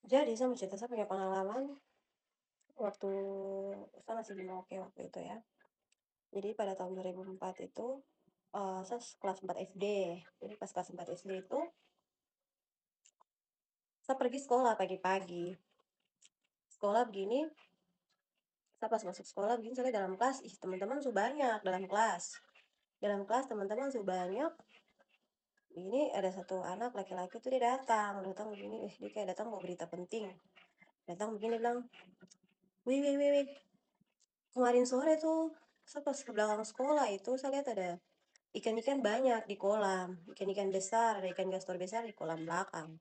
Jadi saya mau cerita saya punya pengalaman waktu saya masih di Merauke waktu itu ya. Jadi pada tahun 2004 itu, saya kelas 4 SD. Jadi pas kelas 4 SD itu, saya pergi sekolah pagi-pagi. Sekolah begini, saya pas masuk sekolah begini, saya lihat dalam kelas, ih teman-teman su banyak dalam kelas. Dalam kelas teman-teman su banyak, ini ada satu anak laki-laki tuh dia datang, datang begini, dia kayak datang mau berita penting. Datang begini bilang, wih, wih, wih, wih, kemarin sore tuh, saya pas ke belakang sekolah itu, saya lihat ada ikan-ikan banyak di kolam, ikan-ikan besar, ada ikan gastor besar di kolam belakang.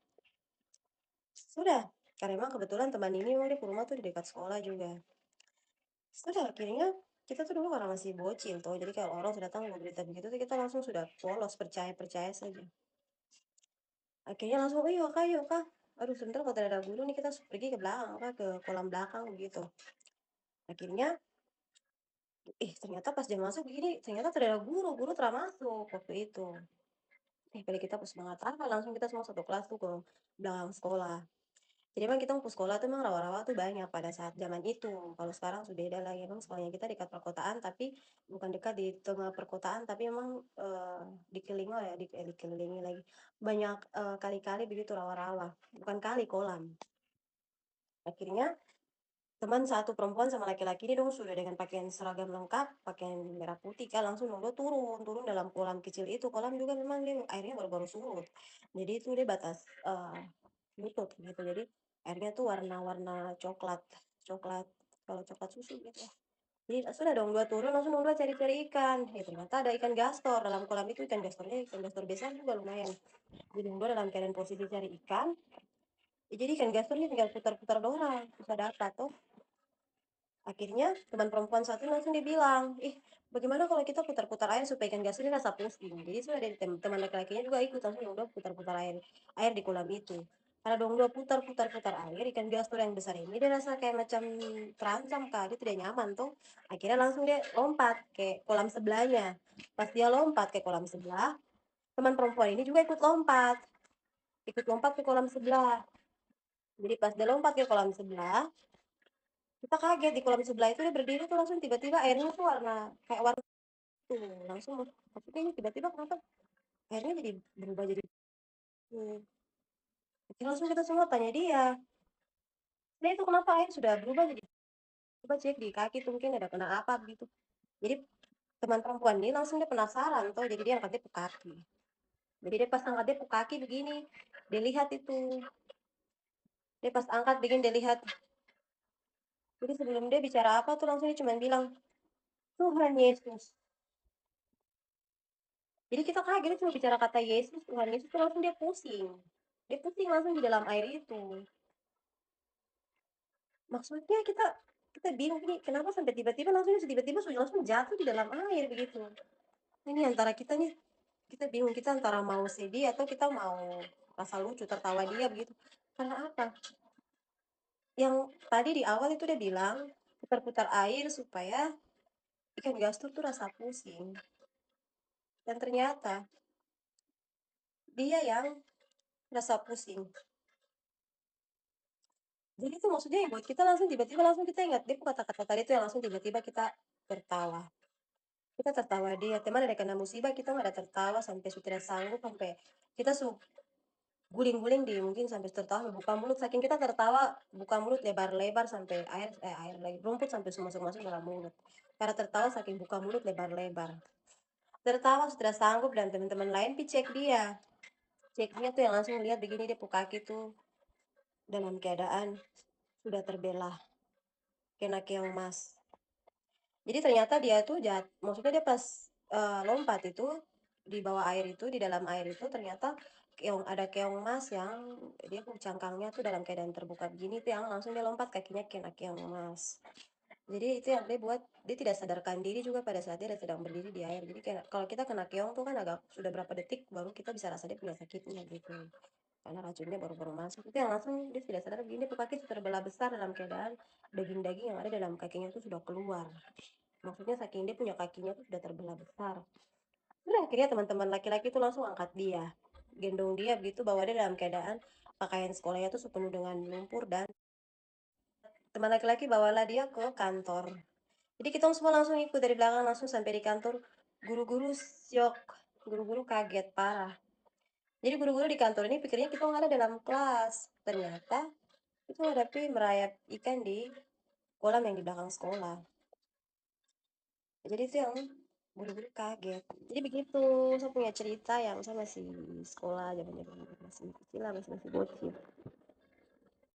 Sudah, karena memang kebetulan teman ini memang dia ke rumah tuh di dekat sekolah juga. Sudah, akhirnya kita tuh dulu karena masih bocil tuh, jadi kalau orang sudah tahu mau berita begitu tuh kita langsung sudah polos, percaya-percaya saja. Akhirnya langsung, yuk kak, aduh sebentar kalau tidak ada guru nih kita pergi ke belakang, kak, ke kolam belakang begitu. Akhirnya, ternyata pas jam masuk begini, ternyata tidak ada guru, guru telah masuk waktu itu. Pada kita pas semangat apa, langsung kita semua satu kelas tuh ke belakang sekolah. Jadi emang kita mau sekolah tuh emang rawa-rawa tuh banyak pada saat zaman itu. Kalau sekarang sudah beda lagi, emang sekolahnya kita dekat perkotaan, tapi bukan dekat di tengah perkotaan, tapi emang dikelilingi ya, dikelilingi lagi banyak kali-kali begitu rawa-rawa, bukan kali kolam. Akhirnya teman satu perempuan sama laki-laki ini dong sudah dengan pakaian seragam lengkap, pakaian merah putih kan langsung dong dia turun, turun dalam kolam kecil itu. Kolam juga memang dia airnya baru-baru surut. Jadi itu dia batas lutut gitu. Jadi airnya tuh warna-warna coklat, coklat kalau coklat susu gitu ya. Jadi sudah dong dua turun langsung dong dua cari-cari ikan. Ternyata ada ikan gastor dalam kolam itu ikan gastornya ikan gastor besar juga lumayan. Jadi dong dua dalam keadaan posisi cari ikan. Jadi ikan gastornya tinggal putar-putar doang bisa dapat tuh. Akhirnya teman perempuan satu langsung dia bilang, "Ih, bagaimana kalau kita putar-putar air supaya ikan gasnya ini rasa pusing?" Jadi sudah dari teman laki-lakinya juga ikut langsung udah putar-putar air air di kolam itu. Karena dong dua putar-putar air, ikan gastor yang besar ini dia rasa kayak macam terancam Kak, dia tidak nyaman tuh. Akhirnya langsung dia lompat ke kolam sebelahnya. Pas dia lompat ke kolam sebelah, teman perempuan ini juga ikut lompat ke kolam sebelah. Jadi pas dia lompat ke kolam sebelah, kita kaget di kolam sebelah itu dia berdiri tuh langsung tiba-tiba airnya tuh warna kayak warna tuh langsung maksudnya ini tiba-tiba kenapa airnya jadi berubah jadi tuh. Jadi langsung kita semua tanya dia, nah itu kenapa air sudah berubah jadi coba cek di kaki tuh mungkin ada kena apa gitu. Jadi teman perempuan ini langsung dia penasaran tuh jadi dia angkat dia ke kaki. Jadi dia pas angkat dia ke kaki begini, dia lihat itu, dia pas angkat begini dia lihat. Jadi sebelum dia bicara apa tuh langsung dia cuma bilang, Tuhan Yesus. Jadi kita kaget dia cuma bicara kata Yesus, Tuhan Yesus tuh langsung dia pusing. Dia pusing langsung di dalam air itu. Maksudnya kita kita bingung nih, kenapa sampai tiba-tiba tiba-tiba sudah langsung jatuh di dalam air begitu. Ini antara kita nih, kita bingung kita antara mau sedih atau kita mau rasa lucu tertawa dia begitu. Karena apa? Yang tadi di awal itu dia bilang putar-putar air supaya ikan gastur tuh rasa pusing. Dan ternyata dia yang rasa pusing. Jadi itu maksudnya yang buat kita langsung tiba-tiba langsung kita ingat dia kata-kata tadi itu yang langsung tiba-tiba kita tertawa. Kita tertawa dia, teman ada kena musibah kita nggak ada tertawa sampai sudah tidak sanggup sampai kita guling-guling di mungkin sampai tertawa buka mulut saking kita tertawa buka mulut lebar-lebar sampai air lagi rumput sampai masuk-masuk dalam mulut. Karena tertawa saking buka mulut lebar-lebar. Tertawa sudah sanggup dan teman-teman lain pi cek dia. Cek dia tuh yang langsung lihat begini dia kaki tuh dalam keadaan sudah terbelah, kena keong emas. Jadi ternyata dia tuh maksudnya dia pas lompat itu di bawah air itu, di dalam air itu ternyata ada keong emas yang dia cangkangnya tuh dalam keadaan terbuka begini tuh yang langsung dia lompat kakinya kena keong emas. Jadi itu yang dia buat dia tidak sadarkan diri juga pada saat dia sedang berdiri di air. Jadi kayak kalau kita kena keong tuh kan agak sudah berapa detik baru kita bisa rasa dia punya sakitnya gitu. Karena racunnya baru-baru masuk. Itu yang langsung dia tidak sadar begini tuh kaki terbelah besar dalam keadaan daging-daging yang ada dalam kakinya itu sudah keluar. Maksudnya saking dia punya kakinya tuh sudah terbelah besar. Terus akhirnya teman-teman laki-laki itu langsung angkat dia, gendong dia begitu, bawa dia dalam keadaan pakaian sekolahnya tuh penuh dengan lumpur dan teman laki-laki bawalah dia ke kantor. Jadi kita semua langsung ikut dari belakang langsung sampai di kantor. Guru-guru syok, guru-guru kaget parah. Jadi guru-guru di kantor ini pikirnya kita nggak ada dalam kelas. Ternyata itu hadapi merayap ikan di kolam yang di belakang sekolah. Jadi itu yang guru-guru kaget. Jadi begitu, saya punya cerita yang saya masih sekolah, zaman masih kecil lah, masih bocil.